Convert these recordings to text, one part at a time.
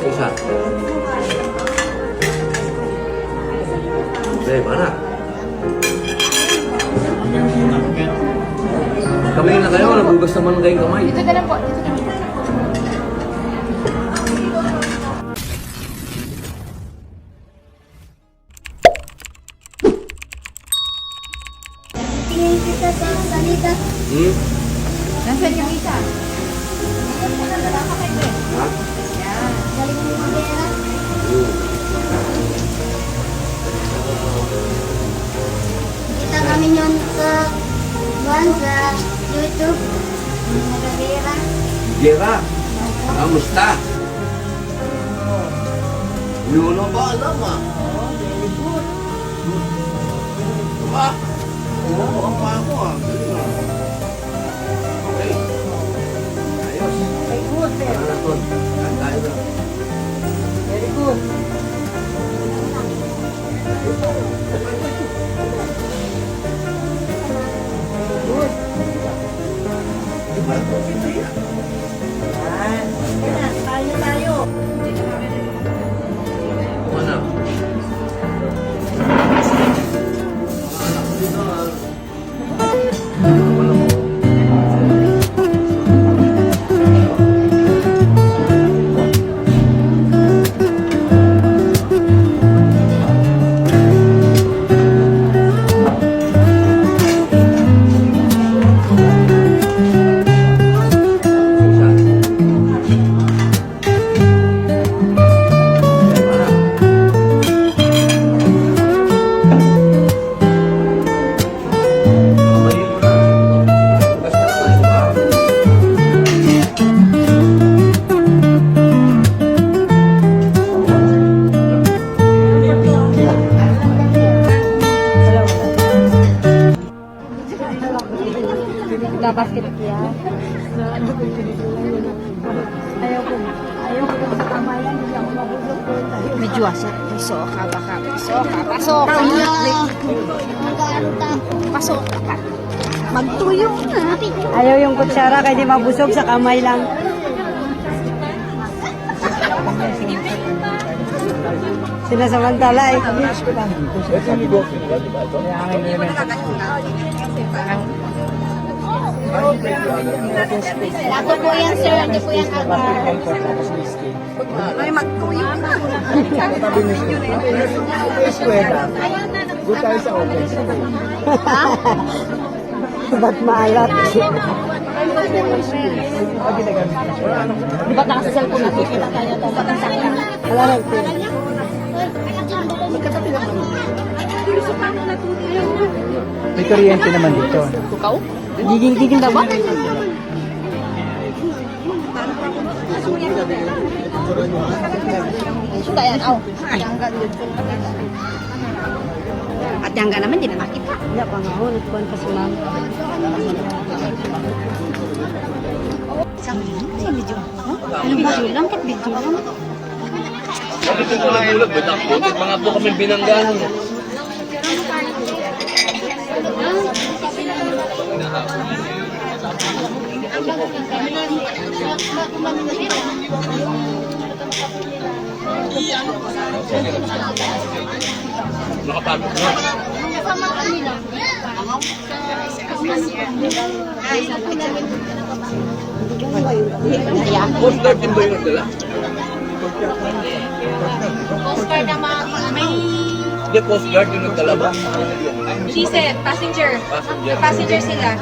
Isa. Okay, mana? Kamay na kayo, nagugas naman kayong kamay. Dito ka lang po. Dito ka lang po. Tingin kita sa salita. Nasaan yung isa? Ha? Galing mo yung pera. Kita kami yun sa YouTube. Nagagera. Gera, kamusta? Yun ang ba alam ah? Very good. Diba? Oo, ang pa ako ah. Okay. Ayos. Very good, sir. Ano na to? Saan tayo na? Very good. Diba? Ito yan. Yan. Yan na. Tayo. Ano? Anak ko dito ah. Ano mo? Basket yan. Ayaw ko sa kamayan, hindi ako mabulog doon. Medyo asat. Pasok ka, baka. Pasok ka. Pasok ka. Magtuyo na. Ayaw yung kutsara kaya di mabusog sa kamay lang. Sinasamantala eh. Lato po yan, sir. Hindi po yan agar. Ay, magtuyo na. Good tayo sa office. Ba't maalat? Di ba nasa cellphone natin? Kita tayo ito. Wala lang po. May kuryente naman dito. Tukaw? Giging daw ba? Suka yan, aw. At yang naman, di na makita. Hindi pa nga ako, nagkuhan pa si ma'am. Sa video. Anong video lang? Kat video lang. Bakit ito na bulag? Butit mga po kami binanggahan. Nakapagod na. Coast Guard din ba yung nagdala? Coast Guard naman, may Hindi, Coast Guard yung nagdala ba? hindi sir, passenger. Passenger sila.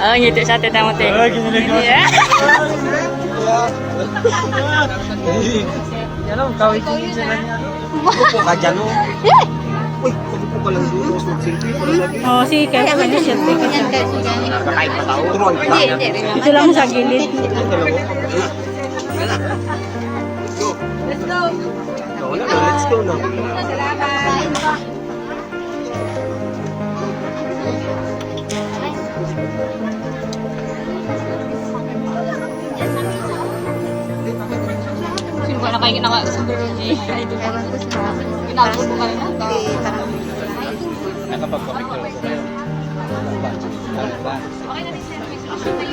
Ah, ngiti sa atin mo, Ting. Yeah. Yan o, kawit yung sila niya. Upo ka dyan o. Uy, upo ka lang doon. Selfie pa lang lagi. Oh, sige, kaya ka niya siya. Nakakain pa tao. Turuan ka. Ito lang sa gilid. Let's go. Let's go na. Salamat. Sino ba na kayo ginawa sa birthday? Ginagawa ko kayo na. Nakapagpapicture ko kayo. Okay na din sir.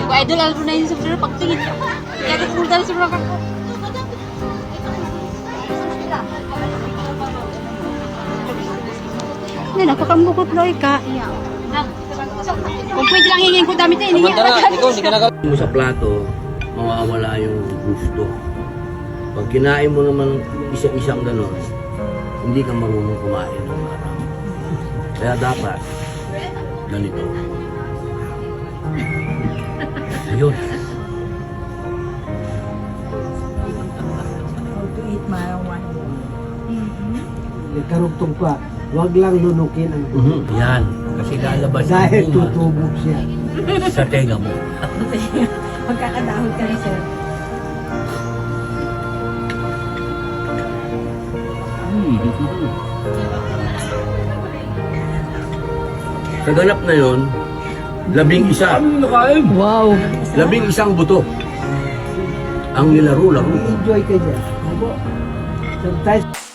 ko idol album na yun sa pero pagtingin ko. Kaya nagpunta sa mga kako. Hindi, napakambukot loy ka. Kung pwede lang hingin ko damit eh. Samantala, ikaw hindi ka nakakain mo sa plato, mawawala yung gusto. Pag kinain mo naman isa-isang gano'n, hindi ka marunong kumain ng araw. Kaya dapat, ganito. Ayun. Karugtong pa, wag lang lunukin ang dulo. Yan. Kasi lalabas Dahil yung bunga tutubog siya. sa tenga mo. Magkakadahon ka na, sir. Sa ganap na yon, 11. Wow. 11 buto. Ang nilaro-laro. Enjoy ka dyan. Sometimes,